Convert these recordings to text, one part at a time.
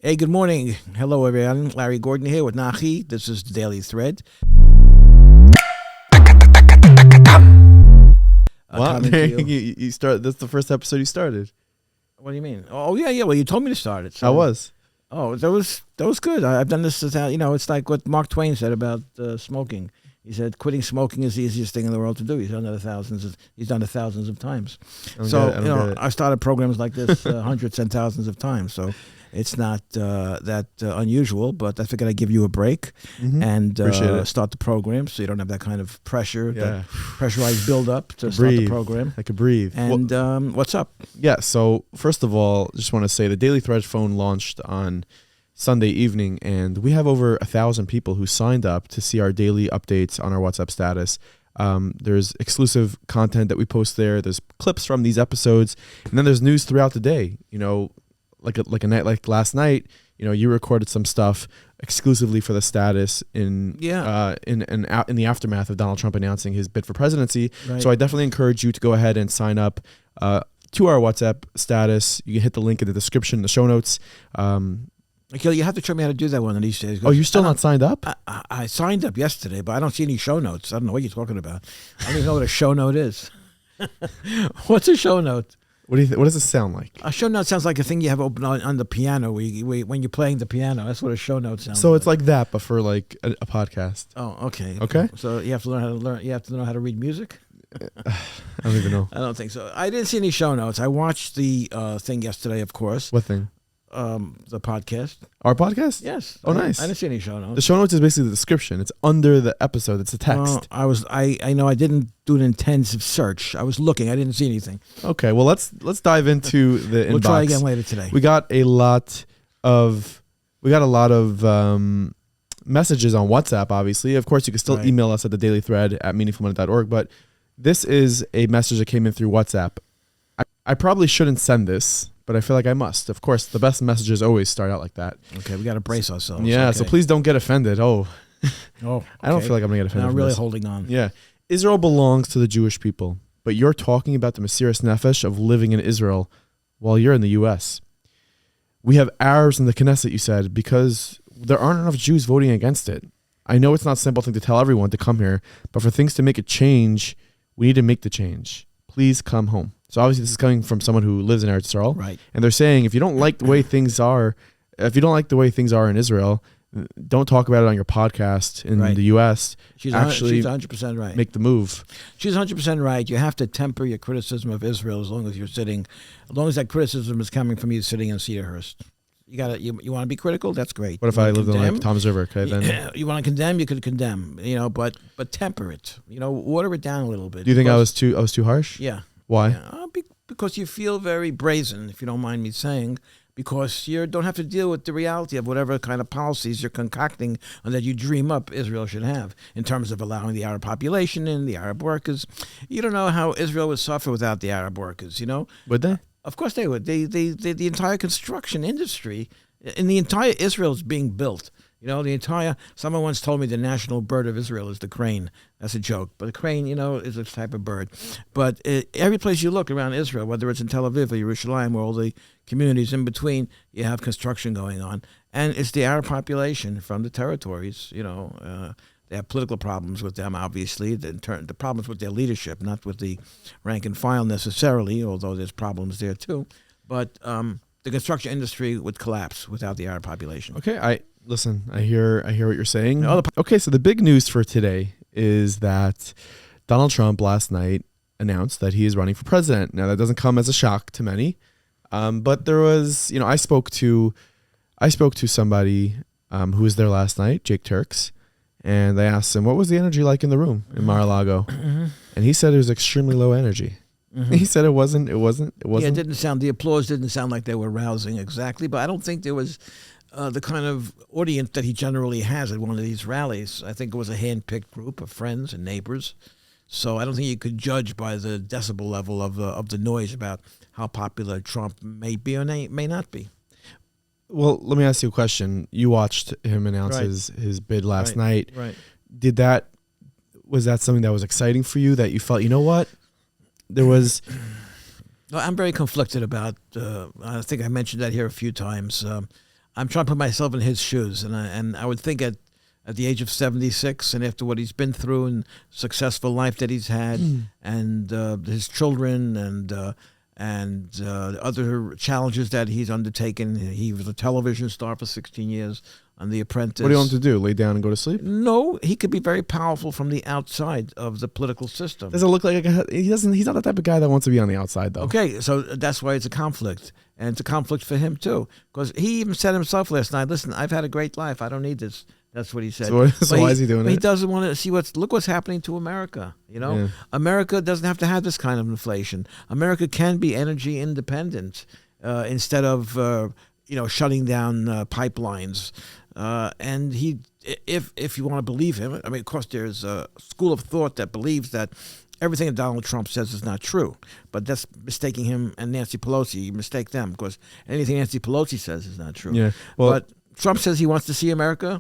Hey, good morning. Hello, everyone. Larry Gordon here with Nachi. This is the Daily Thread. Wow, you start. That's the first episode you started. What do you mean? Oh, yeah. Well, you told me to start it. So. I was. Oh, that was good. I've done this. It's like what Mark Twain said about smoking. He said, "Quitting smoking is the easiest thing in the world to do." He's done it thousands of times. I started programs like this hundreds and thousands of times. So it's not that unusual. But I figured I'd give you a break and start the program, so you don't have that kind of pressure, that pressurized build up to start the program. I could breathe. And what's up? Yeah. So first of all, just want to say the Daily Thread phone launched on Sunday evening, and we have over 1,000 people who signed up to see our daily updates on our WhatsApp status. There's exclusive content that we post there. There's clips from these episodes, and then there's news throughout the day. You know, like a night like last night. You know, you recorded some stuff exclusively for the status in the aftermath of Donald Trump announcing his bid for presidency. Right. So I definitely encourage you to go ahead and sign up to our WhatsApp status. You can hit the link in the description, the show notes. You have to show me how to do that one of these days. Oh, you're still not signed up? I signed up yesterday, but I don't see any show notes. I don't know what you're talking about. I don't even know what a show note is. What's a show note? What does it sound like? A show note sounds like a thing you have open on the piano when you're playing the piano. That's what a show note sounds like. So it's like that, but for like a podcast. Oh, okay. Okay. So you have to know how to read music? I don't even know. I don't think so. I didn't see any show notes. I watched the thing yesterday, of course. What thing? The podcast. Our podcast? Yes. Oh, nice. I didn't see any show notes. The show notes is basically the description. It's under the episode. It's the text. I know I didn't do an intensive search. I was looking. I didn't see anything. Okay. Well, let's dive into the inbox. We'll try again later today. We got a lot of messages on WhatsApp. Obviously, of course, you can still email us at thedailythread@meaningfulmoney.org. But this is a message that came in through WhatsApp. I probably shouldn't send this, but I feel like I must. Of course, the best messages always start out like that. Okay, we got to brace ourselves. Yeah, okay. So please don't get offended. Oh, okay. I don't feel like I'm going to get offended. I'm really holding on. Yeah. Israel belongs to the Jewish people, but you're talking about the Mesiras Nefesh of living in Israel while you're in the U.S. We have Arabs in the Knesset, you said, because there aren't enough Jews voting against it. I know it's not a simple thing to tell everyone to come here, but for things to make a change, we need to make the change. Please come home. So obviously this is coming from someone who lives in Eretz Yisrael. Right. And they're saying if you don't like the way things are, in Israel, don't talk about it on your podcast in the U.S. She's 100% right. Make the move. She's 100% right. You have to temper your criticism of Israel as long as that criticism is coming from you sitting in Cedarhurst. You want to be critical? That's great. What if I lived on like Tom's River? Okay, then you want to condemn? You could condemn. But temper it. Water it down a little bit. Do you think I was too harsh? Yeah. Why? Yeah, because you feel very brazen, if you don't mind me saying, because you don't have to deal with the reality of whatever kind of policies you're concocting and that you dream up Israel should have in terms of allowing the Arab population in, the Arab workers. You don't know how Israel would suffer without the Arab workers, Would they? Of course they would. The entire construction industry, and the entire Israel is being built. Someone once told me the national bird of Israel is the crane. That's a joke. But a crane, is a type of bird. But every place you look around Israel, whether it's in Tel Aviv or Yerushalayim, or all the communities in between, you have construction going on. And it's the Arab population from the territories, they have political problems with them, obviously. The problems with their leadership, not with the rank and file necessarily, although there's problems there too. But the construction industry would collapse without the Arab population. Okay, Listen, I hear what you're saying. Okay, so the big news for today is that Donald Trump last night announced that he is running for president. Now, that doesn't come as a shock to many, but there was, I spoke to somebody who was there last night, Jake Turx, and they asked him what was the energy like in the room in Mar-a-Lago, and he said it was extremely low energy. He said it wasn't. Yeah, it didn't sound. The applause didn't sound like they were rousing exactly, but I don't think there was the kind of audience that he generally has at one of these rallies. I think it was a hand-picked group of friends and neighbors. So I don't think you could judge by the decibel level of the noise about how popular Trump may be or may not be. Well, let me ask you a question. You watched him announce his bid last night. Right. Was that something that was exciting for you, that you felt, you know what? There was... I'm very conflicted about, I think I mentioned that here a few times. I'm trying to put myself in his shoes, and I would think at the age of 76, and after what he's been through and successful life that he's had, and his children and other challenges that he's undertaken. He was a television star for 16 years on The Apprentice. What do you want him to do? Lay down and go to sleep? No, he could be very powerful from the outside of the political system. Does it look like he doesn't? He's not the type of guy that wants to be on the outside, though. Okay, so that's why it's a conflict, and it's a conflict for him too, because he even said himself last night, "Listen, I've had a great life. I don't need this." That's what he said. So why is he doing it? He doesn't want to see look what's happening to America. Yeah. America doesn't have to have this kind of inflation. America can be energy independent instead of shutting down pipelines. And if you want to believe him, I mean, of course, there's a school of thought that believes that everything that Donald Trump says is not true, but that's mistaking him and Nancy Pelosi. You mistake them because anything Nancy Pelosi says is not true. Yeah. Well, but Trump says he wants to see America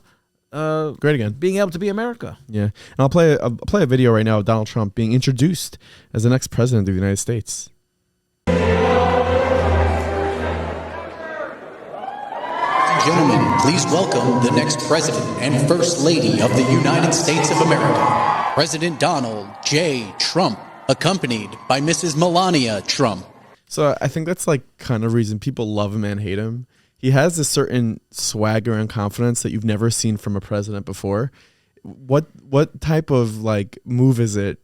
great again, being able to be America. Yeah, and I'll play a video right now of Donald Trump being introduced as the next president of the United States. Gentlemen, please welcome the next president and first lady of the United States of America, President Donald J. Trump, accompanied by Mrs. Melania Trump. So I think that's like kind of reason people love him and hate him. He has a certain swagger and confidence that you've never seen from a president before. What type of like move is it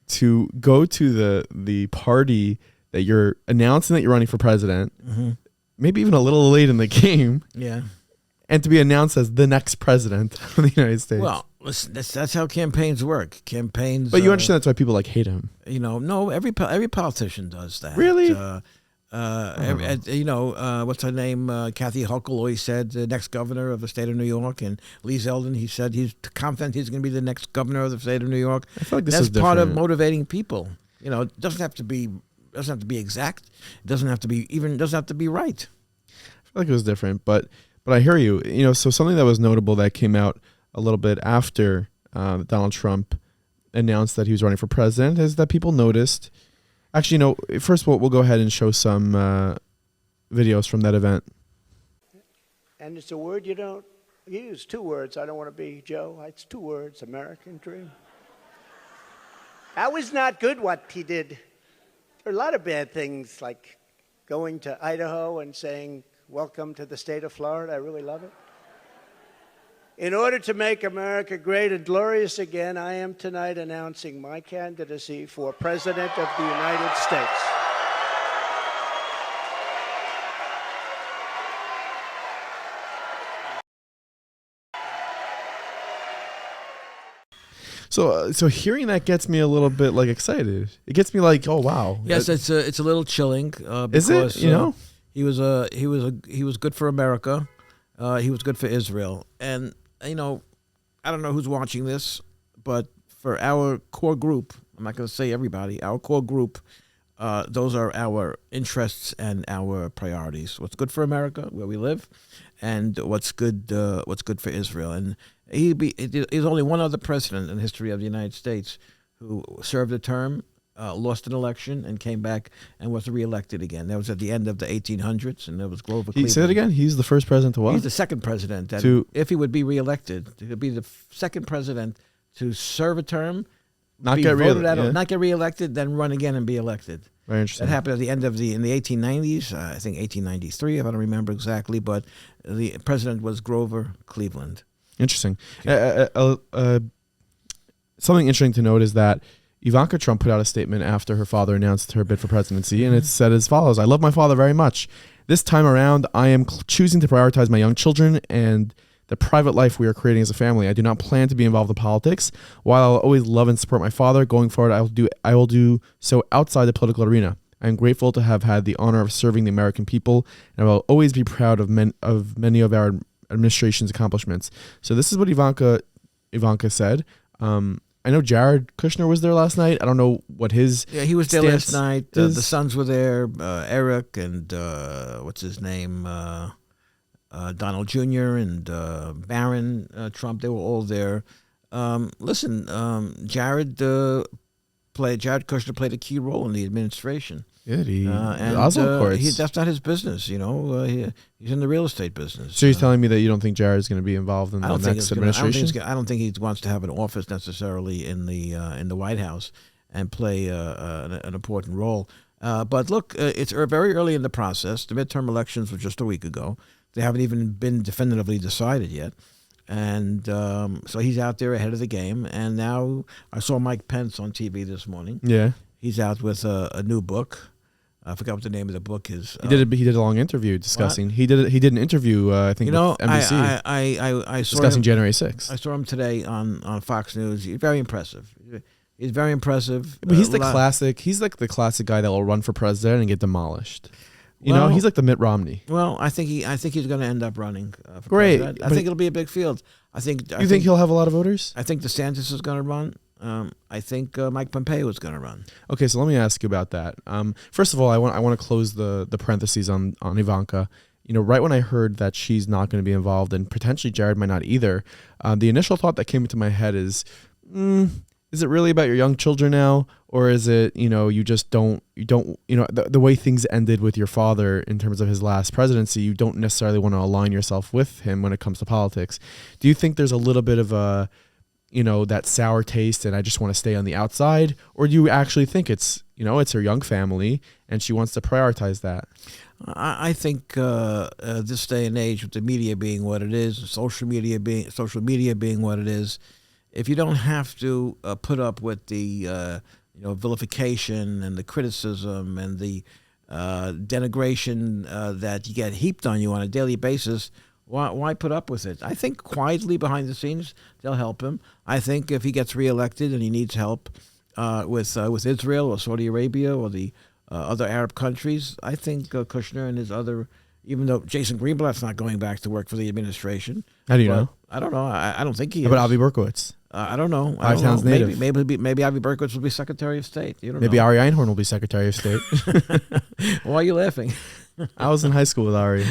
to go to the party that you're announcing that you're running for president, maybe even a little late in the game, and to be announced as the next president of the United States? Well, listen, that's how campaigns work. Campaigns, but you understand that's why people like hate him. No, every politician does that. Really? What's her name? Kathy Hochul always said the next governor of the state of New York, and Lee Zeldin, he said he's confident he's going to be the next governor of the state of New York. I feel like that's part of motivating people. It doesn't have to be exact. It doesn't have to be right. I feel like it was different, but I hear you. So something that was notable that came out a little bit after Donald Trump announced that he was running for president is that people noticed. Actually, first we'll go ahead and show some videos from that event. And it's a word you don't use. 2 words. I don't want to be Joe. It's 2 words. American dream. That was not good what he did. There are a lot of bad things like going to Idaho and saying, "Welcome to the state of Florida." I really love it. In order to make America great and glorious again, I am tonight announcing my candidacy for President of the United States. So hearing that gets me a little bit like excited. It gets me like, oh wow. Yes, it's a little chilling. Is because, it? He was good for America. He was good for Israel, and I don't know who's watching this, but for our core group, I'm not going to say everybody, our core group, those are our interests and our priorities. What's good for America, where we live, and what's good for Israel. And there's only one other president in the history of the United States who served a term, lost an election, and came back and was reelected again. That was at the end of the 1800s, and that was Grover Cleveland. Say that again? He's the first president to what? He's the second president. If he would be reelected, he would be the second president to serve a term, not get reelected, then run again and be elected. Very interesting. That happened at the end of in the 1890s, I think 1893, if I don't remember exactly, but the president was Grover Cleveland. Interesting. Something interesting to note is that Ivanka Trump put out a statement after her father announced her bid for presidency, and it said as follows: "I love my father very much. This time around, I am choosing to prioritize my young children and the private life we are creating as a family. I do not plan to be involved in politics. While I'll always love and support my father, going forward, I will do so outside the political arena. I am grateful to have had the honor of serving the American people, and I will always be proud of many of our administration's accomplishments." So this is what Ivanka said. I know Jared Kushner was there last night. I don't know what his he was there last night. The sons were there, Eric and what's his name, Donald Jr. and Barron Trump. They were all there. Jared Kushner played a key role in the administration. Yeah, the and Oslo courts. that's not his business. He's in the real estate business. So you're telling me that you don't think Jared's going to be involved in the next administration? I don't think he wants to have an office necessarily in the White House and play an important role. But look, it's very early in the process. The midterm elections were just a week ago. They haven't even been definitively decided yet. And so he's out there ahead of the game. And now I saw Mike Pence on TV this morning. Yeah. He's out with a new book. I forgot what the name of the book is. He did a long interview discussing. What? He did an interview. I think with NBC. I saw discussing him, January 6th. I saw him today on Fox News. He's very impressive. He's very impressive. But he's the classic. He's like the classic guy that will run for president and get demolished. He's like the Mitt Romney. Well, I think he's going to end up running for Great. president. I think it'll be a big field. I think he'll have a lot of voters? I think DeSantis is going to run. I think Mike Pompeo is going to run. Okay, so let me ask you about that. First of all, I want to close the parentheses on Ivanka. Right when I heard that she's not going to be involved and potentially Jared might not either, the initial thought that came into my head is it really about your young children now, or is it you just don't the way things ended with your father in terms of his last presidency, you don't necessarily want to align yourself with him when it comes to politics? Do you think there's a little bit of a that sour taste and I just want to stay on the outside? Or do you actually think it's her young family and she wants to prioritize that? I think this day and age, with the media being what it is, social media being what it is, if you don't have to put up with the vilification and the criticism and the denigration that you get heaped on you on a daily basis, why put up with it? I think quietly behind the scenes, they'll help him. I think if he gets reelected and he needs help with Israel or Saudi Arabia or the other Arab countries, I think Kushner and his other, even though Jason Greenblatt's not going back to work for the administration. How do you know? I don't know. I don't think he is. How about Avi Berkowitz? I don't know. Five Towns native. Maybe Avi Berkowitz will be Secretary of State. You don't maybe know. Ari Einhorn will be Secretary of State. Why are you laughing? I was in high school with Ari.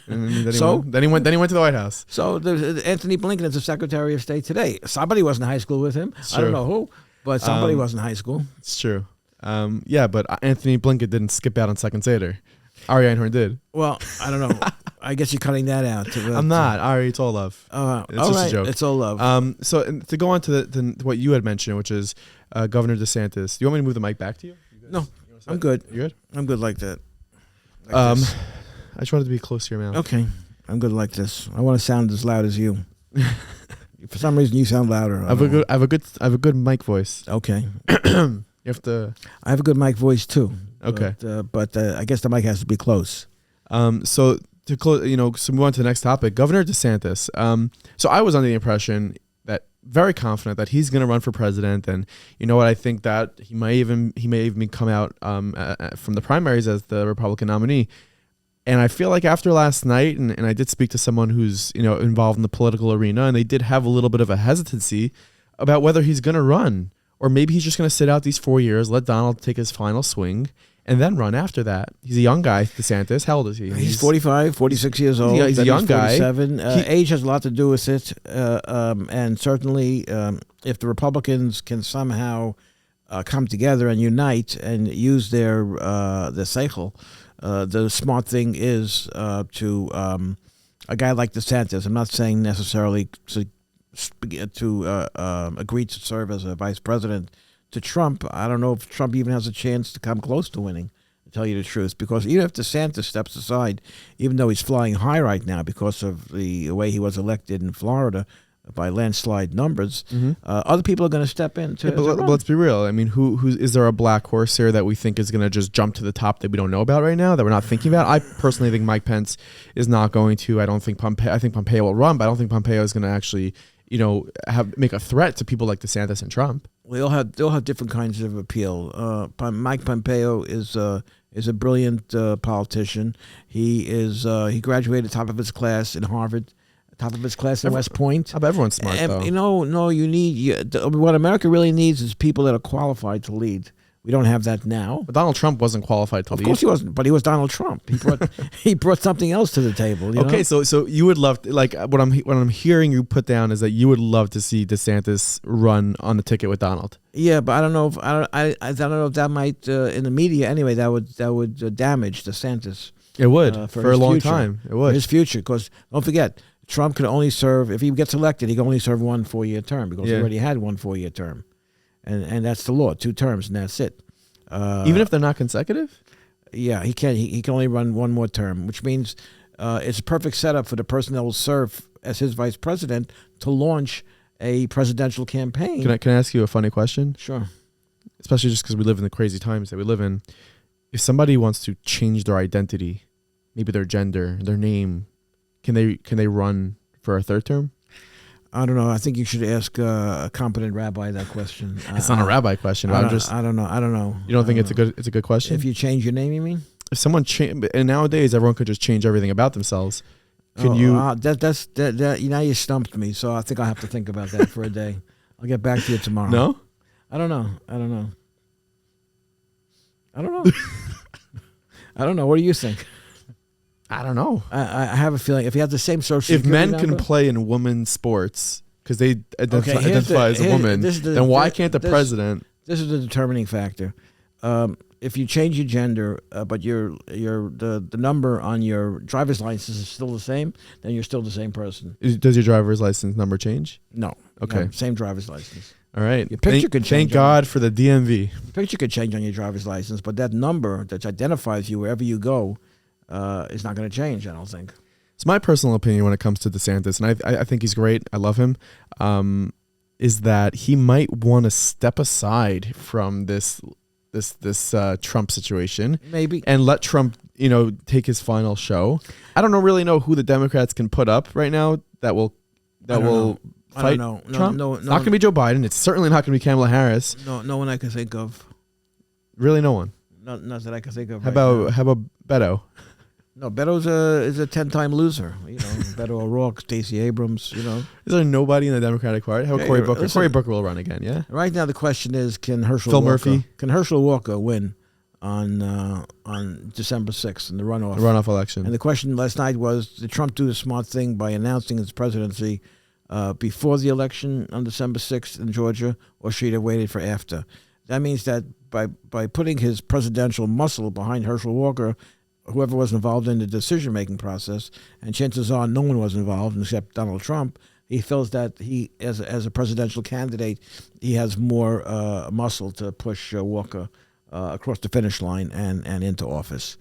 And then he went to the White House. So Anthony Blinken is the Secretary of State today. Somebody was in high school with him. I don't know who, but somebody was in high school. It's true. But Anthony Blinken didn't skip out on Second Seder. Ari Einhorn did. Well, I don't know. I guess you're cutting that out. I'm not. Ari, it's all love. It's just a joke. It's all love. So to go on to what you had mentioned, which is Governor DeSantis. Do you want me to move the mic back to you? No, I'm good. You good? I'm good like that. I just wanted to be close to your mouth. Okay. I'm good like this. I want to sound as loud as you. For some reason, you sound louder. I have a good mic voice. Okay. You have to. I have a good mic voice too. Okay. But I guess the mic has to be close. So to close, so move on to the next topic. Governor DeSantis. So I was under the impression that very confident that he's going to run for president, and you know what? I think that he may even come out from the primaries as the Republican nominee. And I feel like after last night, and I did speak to someone who's involved in the political arena, and they did have a little bit of a hesitancy about whether he's going to run, or maybe he's just going to sit out these 4 years, let Donald take his final swing, and then run after that. He's a young guy, DeSantis. How old is he? He's 45, 46 years old. He's a young guy. Age has a lot to do with it. And certainly if the Republicans can somehow come together and unite and use their seichel, the smart thing is to a guy like DeSantis. I'm not saying necessarily to agree to serve as a vice president to Trump. I don't know if Trump even has a chance to come close to winning, to tell you the truth, because even if DeSantis steps aside, even though he's flying high right now because of the way he was elected in Florida by landslide numbers, other people are going to step in. But let's be real. I mean, who is there a black horse here that we think is going to just jump to the top that we don't know about right now, that we're not thinking about? I personally think Mike Pence is not going to. I think Pompeo will run, but I don't think Pompeo is going to actually make a threat to people like DeSantis and Trump. They'll have different kinds of appeal. Mike Pompeo is a brilliant politician. He graduated top of his class in Harvard, top of his class in West Point. Everyone's smart, though. No, you need what America really needs is people that are qualified to lead. We don't have that now. But Donald Trump wasn't qualified to lead. Of course he wasn't, but he was Donald Trump. He brought something else to the table. You know? So you would love to, like what I'm hearing you put down is that you would love to see DeSantis run on the ticket with Donald. Yeah, but I don't know if I don't know if that might in the media anyway. That would damage DeSantis. It would for a long time. It would for his future, because don't forget, Trump could only serve, if he gets elected, he can only serve 1 4-year term, because he already had 1 4-year term, and that's the law, 2 terms, and that's it. Even if they're not consecutive. Yeah, he can. He can only run 1 more term, which means it's a perfect setup for the person that will serve as his vice president to launch a presidential campaign. Can I ask you a funny question? Sure. Especially just because we live in the crazy times that we live in. If somebody wants to change their identity, maybe their gender, their name, can they run for a 3rd term? I don't know. I think you should ask a competent rabbi that question. It's not a rabbi question. I don't know. You don't think it's a good question? If you change your name, you mean? If someone and nowadays everyone could just change everything about themselves. Can you? That now you stumped me. So I think I'll have to think about that for a day. I'll get back to you tomorrow. No? I don't know. I don't know. What do you think? I don't know. I have a feeling if you have the same social if men number, can play in women's sports because they identify as a woman, then why can't the president? This is the determining factor. If you change your gender, but the number on your driver's license is still the same, then you're still the same person. Does your driver's license number change? No. Okay. No, same driver's license. All right. Your picture could change. Thank God for the DMV. Picture could change on your driver's license, but that number that identifies you wherever you go is not going to change, I don't think. It's my personal opinion when it comes to DeSantis, and I think he's great. I love him. Is that he might want to step aside from this Trump situation, maybe, and let Trump, take his final show. I don't really know who the Democrats can put up right now that will fight Trump. No, it's not going to be Joe Biden. It's certainly not going to be Kamala Harris. No one I can think of. Really, no one. Not that I can think of. How about Beto? No, Beto's is a 10-time loser. Beto O'Rourke, Stacey Abrams. Is there nobody in the Democratic Party? How about Cory Booker? Cory Booker will run again. Yeah. Right now, the question is, can Phil Murphy win on December 6th in the runoff? The runoff election. And the question last night was, did Trump do the smart thing by announcing his presidency before the election on December 6th in Georgia, or should he have waited for after? That means that by putting his presidential muscle behind Herschel Walker, whoever was involved in the decision-making process, and chances are no one was involved except Donald Trump, he feels that he, as a presidential candidate, he has more muscle to push Walker across the finish line and into office.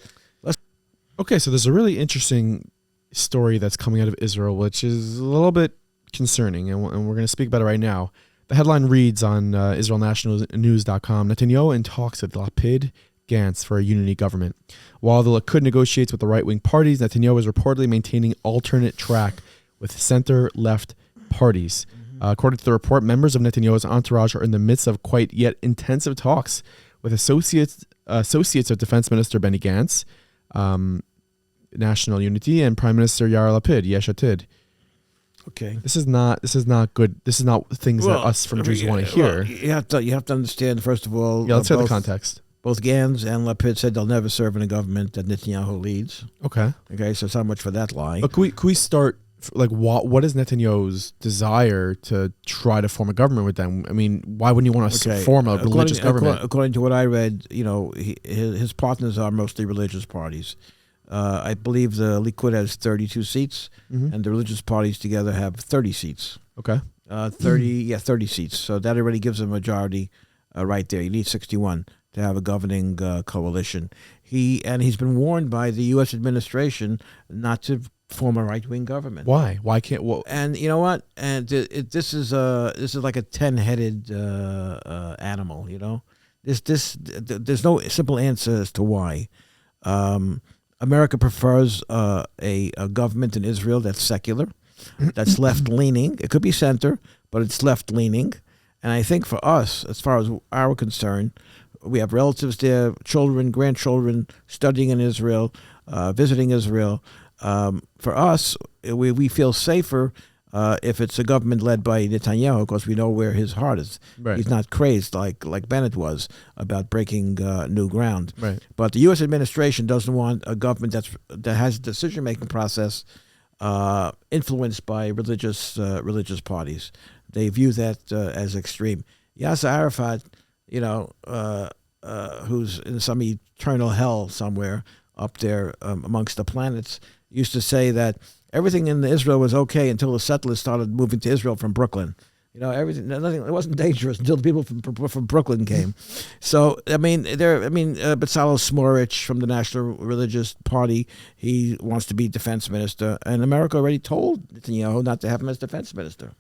Okay, so there's a really interesting story that's coming out of Israel, which is a little bit concerning, and we're going to speak about it right now. The headline reads on IsraelNationalNews.com, Netanyahu in talks with Lapid Gantz for a unity government. While the Likud negotiates with the right-wing parties, Netanyahu is reportedly maintaining alternate track with center-left parties. According to the report, members of Netanyahu's entourage are in the midst of quite yet intensive talks with associates of Defense Minister Benny Gantz, National Unity, and Prime Minister Yair Lapid, Yesh Atid. Okay, this is not good. This is not things that us from Jews want to hear. You have to understand, first of all. Yeah, let's hear the context. Both Gantz and Lapid said they'll never serve in a government that Netanyahu leads. Okay, so it's not much for that lie. But can we start, what is Netanyahu's desire to try to form a government with them? I mean, why wouldn't you want to form a religious government? According to what I read, his partners are mostly religious parties. I believe the Likud has 32 seats, and the religious parties together have 30 seats. Okay. 30 seats. So that already gives a majority right there. You need 61 to have a governing coalition. He's been warned by the U.S. administration not to form a right-wing government. Why? Why can't? And you know what? And this is like a 10-headed animal. There's no simple answer as to why. America prefers a government in Israel that's secular, that's left-leaning. It could be center, but it's left-leaning. And I think for us, as far as our concern, we have relatives there, children, grandchildren, studying in Israel, visiting Israel. For us, we feel safer if it's a government led by Netanyahu, because we know where his heart is. Right. He's not crazed like Bennett was about breaking new ground. Right. But the U.S. administration doesn't want a government that has a decision-making process influenced by religious parties. They view that as extreme. Yasser Arafat, who's in some eternal hell somewhere up there amongst the planets, used to say that everything in Israel was okay until the settlers started moving to Israel from Brooklyn. Nothing. It wasn't dangerous until the people from Brooklyn came. So Bezalel Smotrich from the National Religious Party, he wants to be defense minister, and America already told Netanyahu not to have him as defense minister.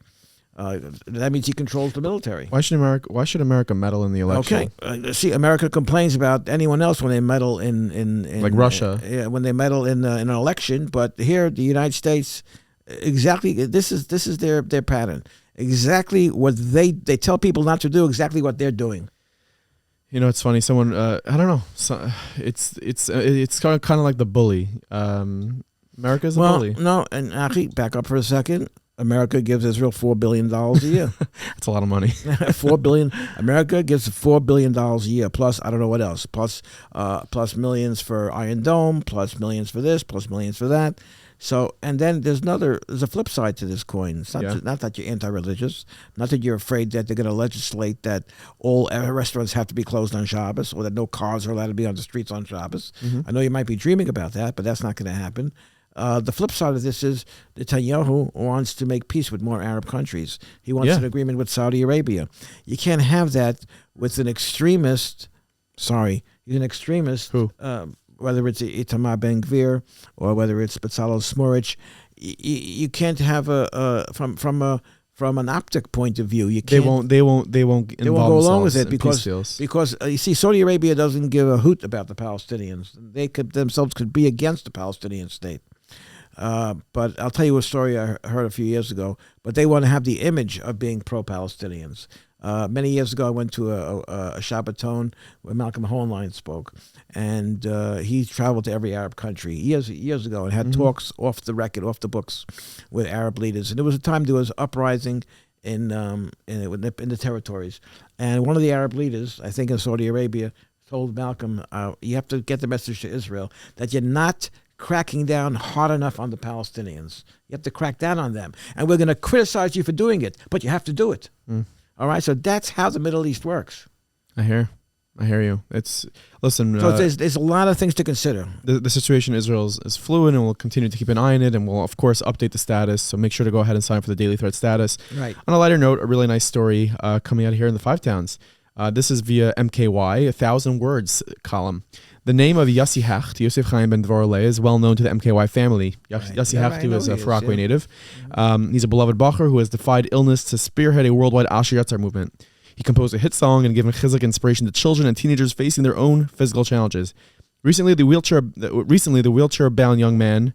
That means he controls the military. Why should America meddle in the election? Okay, see, America complains about anyone else when they meddle in like Russia. When they meddle in an election, but here the United States, exactly this is their pattern. Exactly what they tell people not to do. Exactly what they're doing. It's funny. Someone I don't know. It's kind of like the bully. America's a bully. No, and Aki, back up for a second. America gives Israel $4 billion a year. That's a lot of money. $4 billion. America gives $4 billion a year. Plus, I don't know what else. Plus millions for Iron Dome. Plus millions for this. Plus millions for that. So, and then there's a flip side to this coin. It's not that you're anti-religious, not that you're afraid that they're going to legislate that all restaurants have to be closed on Shabbos, or that no cars are allowed to be on the streets on Shabbos. Mm-hmm. I know you might be dreaming about that, but that's not going to happen. The flip side of this is Netanyahu wants to make peace with more Arab countries. He wants an agreement with Saudi Arabia. You can't have that with an extremist. Sorry, he's an extremist. Who? Whether it's Itamar Ben-Gvir or whether it's Bezalel Smotrich, you can't have from an optic point of view. You can't. They won't go along with it because you see, Saudi Arabia doesn't give a hoot about the Palestinians. They themselves could be against the Palestinian state. But I'll tell you a story I heard a few years ago. But they want to have the image of being pro-Palestinians. Many years ago, I went to a Shabbaton where Malcolm Hohenlein spoke, and he traveled to every Arab country years ago and had talks off the record, off the books, with Arab leaders. And there was a time there was uprising in the territories, and one of the Arab leaders, I think in Saudi Arabia, told Malcolm, "You have to get the message to Israel that you're not cracking down hard enough on the Palestinians. You have to crack down on them, and we're going to criticize you for doing it, but you have to do it." All right, so that's how the Middle East works. I hear you. Listen. So there's a lot of things to consider. The situation in Israel is fluid, and we'll continue to keep an eye on it, and we'll of course update the status. So make sure to go ahead and sign up for the Daily Thread status. Right. On a lighter note, a really nice story coming out here in the Five Towns. This is via MKY, 1,000 words column. The name of Yossi Hecht, Yosef Chaim ben Dvorle, is well known to the MKY family. Yossi Hecht, who is a Farakwe native. He's a beloved bacher who has defied illness to spearhead a worldwide Asher Yatzar movement. He composed a hit song and given chizuk inspiration to children and teenagers facing their own physical challenges. Recently, the wheelchair-bound young man.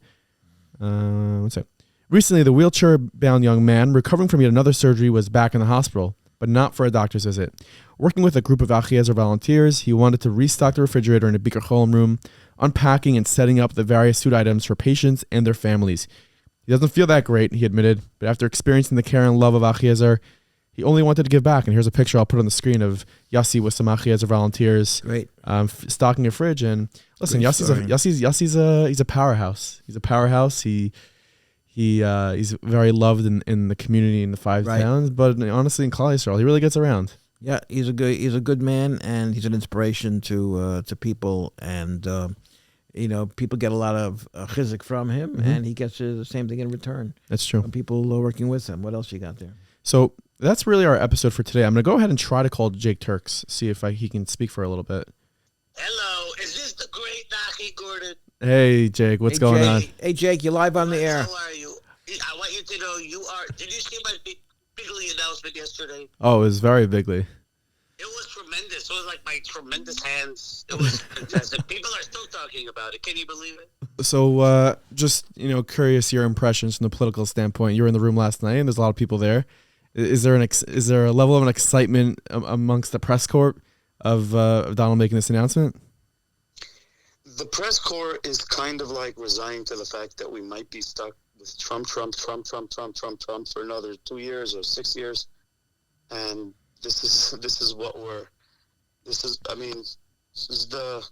Recently, the wheelchair-bound young man recovering from yet another surgery was back in the hospital, but not for a doctor's visit. Working with a group of Achiezer volunteers, he wanted to restock the refrigerator in a Bikur Cholim room, unpacking and setting up the various food items for patients and their families. He doesn't feel that great, he admitted, but after experiencing the care and love of Achiezer, he only wanted to give back. And here's a picture I'll put on the screen of Yossi with some Achiezer volunteers stocking a fridge. And listen, Yossi's a powerhouse. He's a powerhouse. He's very loved in the community in the Five Towns, but honestly in Klal Yisrael, he really gets around. Yeah, he's a good man, and he's an inspiration to people, and people get a lot of chizuk from him, and he gets the same thing in return. That's true. From people working with him. What else you got there? So that's really our episode for today. I'm going to go ahead and try to call Jake Turx, see if he can speak for a little bit. Hello, is this the great Naki Gordon? Hey, Jake, what's going on? Hey, Jake, you're live on the air. How are you? I want you to know you are. Did you see my bigly announcement yesterday? Oh, it was very bigly. It was tremendous. It was like my tremendous hands. It was fantastic. People are still talking about it. Can you believe it? So, just curious your impressions from the political standpoint. You were in the room last night, and there's a lot of people there. Is there a level of an excitement amongst the press corps of Donald making this announcement? The press corps is kind of like resigned to the fact that we might be stuck with Trump for another 2 years or 6 years, and this is the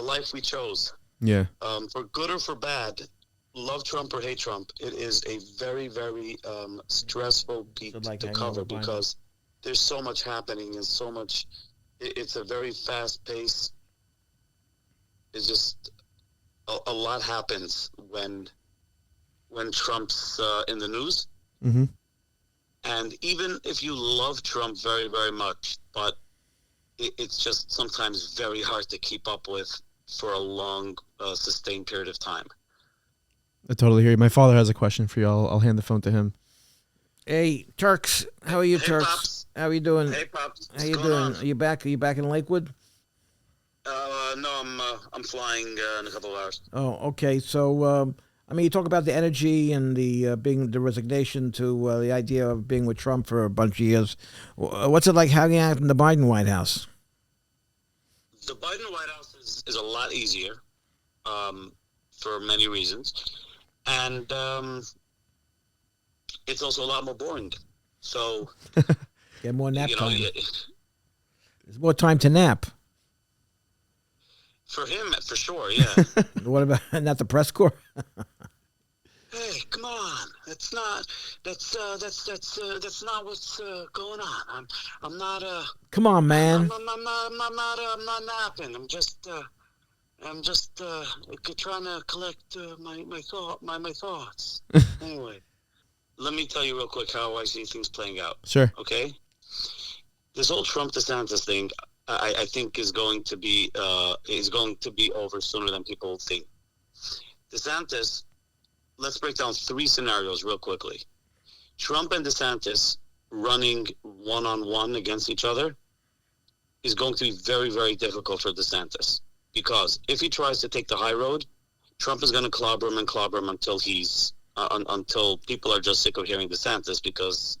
life we chose. Yeah. For good or for bad, love Trump or hate Trump, it is a very, very stressful beat like to hanging cover over Biden. because there's so much happening and so much. It's a very fast pace. It's just a lot happens when Trump's in the news. Mm-hmm. And even if you love Trump very, very much, but it's just sometimes very hard to keep up with for a long, sustained period of time. I totally hear you. My father has a question for you. I'll hand the phone to him. Hey, Turx, how are you, Hey, Turx? Pops. How are you doing? Hey, Pops. How you doing? Are you back? Are you back in Lakewood? No, I'm flying in a couple of hours. Oh, okay. So, you talk about the energy and the being the resignation to the idea of being with Trump for a bunch of years. What's it like hanging out in the Biden White House? The Biden White House is a lot easier for many reasons. And it's also a lot more boring. So, Get more nap time. Yeah, There's more time to nap. for him, for sure, yeah. What about not the press corps? Hey, come on! That's not what's going on. I'm not Come on, man. I'm not napping. I'm just trying to collect my thoughts. Anyway, let me tell you real quick how I see things playing out. Sure. Okay, this whole Trump DeSantis thing, I think is going to be over sooner than people think. DeSantis, let's break down 3 scenarios real quickly. Trump and DeSantis running one-on-one against each other is going to be very, very difficult for DeSantis. Because if he tries to take the high road, Trump is going to clobber him until people are just sick of hearing DeSantis because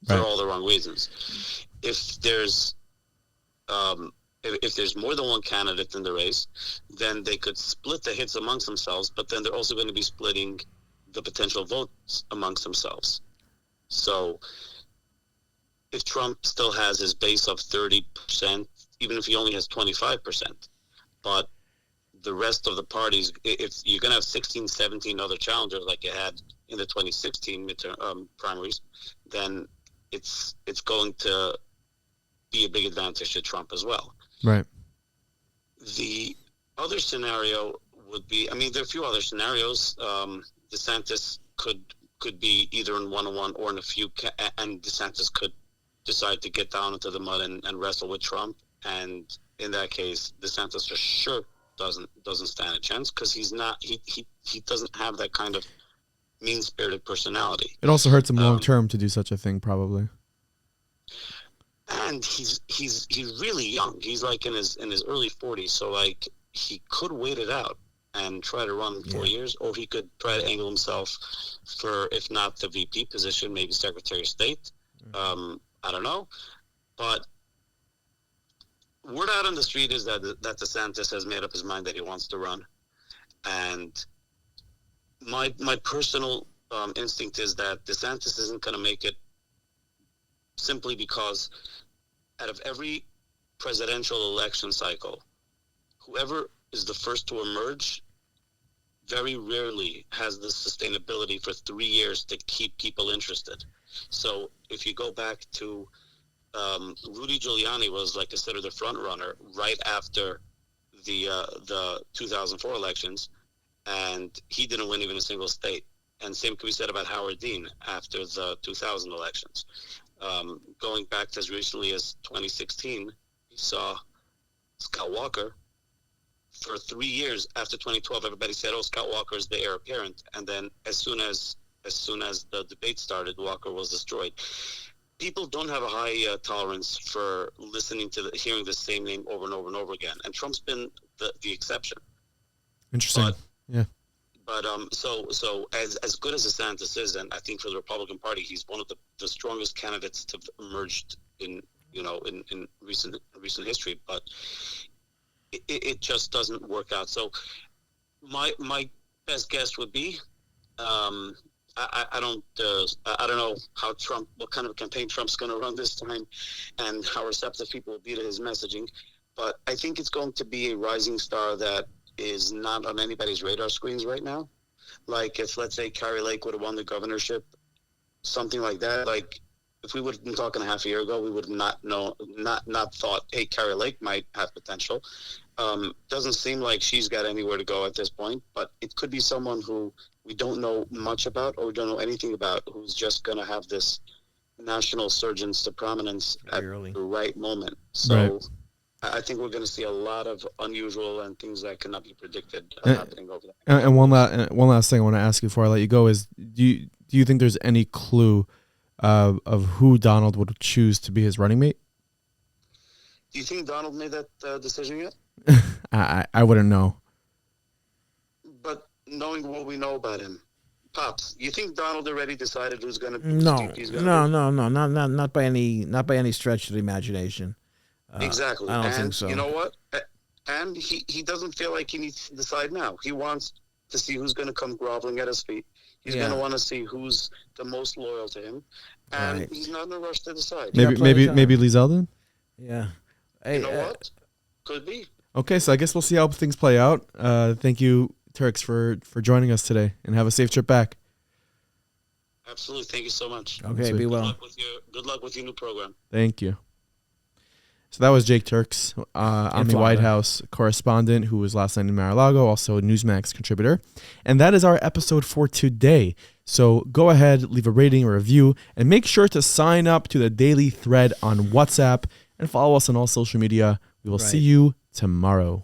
for all the wrong reasons. If there's more than one candidate in the race, then they could split the hits amongst themselves, but then they're also going to be splitting the potential votes amongst themselves. So if Trump still has his base of 30%, even if he only has 25%, but the rest of the parties, if you're going to have 16, 17 other challengers like you had in the 2016 midterm primaries, then it's going to be a big advantage to Trump as well. Right. The other scenario would be, there are a few other scenarios. DeSantis could be either in one-on-one or in a few, and DeSantis could decide to get down into the mud and wrestle with Trump. And in that case, DeSantis for sure doesn't stand a chance because he doesn't have that kind of mean-spirited personality. It also hurts him long term to do such a thing, probably. And he's really young. He's like in his early 40s, so like he could wait it out and try to run 4 years, or he could try to angle himself for, if not the VP position, maybe Secretary of State. I don't know, but word out on the street is that DeSantis has made up his mind that he wants to run, and my personal instinct is that DeSantis isn't going to make it simply because out of every presidential election cycle, whoever is the first to emerge very rarely has the sustainability for 3 years to keep people interested. So if you go back to Rudy Giuliani was like considered the front runner right after the 2004 elections, and he didn't win even a single state. And same could be said about Howard Dean after the 2000 elections. Going back to as recently as 2016, you saw Scott Walker. For 3 years after 2012, everybody said, "Oh, Scott Walker is the heir apparent," and then as soon as the debate started, Walker was destroyed. People don't have a high tolerance for hearing the same name over and over and over again, and Trump's been the exception. Interesting. But so as good as DeSantis is, and I think for the Republican Party, he's one of the strongest candidates to have emerged in recent history. But it just doesn't work out. So my best guess would be I don't know what kind of campaign Trump's going to run this time, and how receptive people will be to his messaging. But I think it's going to be a rising star that is not on anybody's radar screens right now. Like if, let's say, Kari Lake would have won the governorship, something like that. Like if we would have been talking a half a year ago, we would have not thought, hey, Kari Lake might have potential. Doesn't seem like she's got anywhere to go at this point, but it could be someone who we don't know much about or we don't know anything about, who's just going to have this national surge into prominence at the right moment. So I think we're going to see a lot of unusual and things that cannot be predicted happening over there. And one last thing I want to ask you before I let you go is, do you think there's any clue of who Donald would choose to be his running mate? Do you think Donald made that decision yet? I wouldn't know. But knowing what we know about him, Pops, you think Donald already decided who's going to be? No, not by any stretch of the imagination. Exactly. I don't think so. You know what? And he doesn't feel like he needs to decide now. He wants to see who's going to come groveling at his feet. He's going to want to see who's the most loyal to him, and he's not in a rush to decide. Maybe Lee Zeldin? Yeah. Hey, you know what? Could be. Okay, so I guess we'll see how things play out. Thank you, Turx, for joining us today, and have a safe trip back. Absolutely. Thank you so much. Okay, be well. Good luck with your new program. Thank you. So that was Jake Turx, Omni White House correspondent who was last night in Mar-a-Lago, also a Newsmax contributor. And that is our episode for today. So go ahead, leave a rating or review, and make sure to sign up to the Daily Thread on WhatsApp and follow us on all social media. We will see you tomorrow.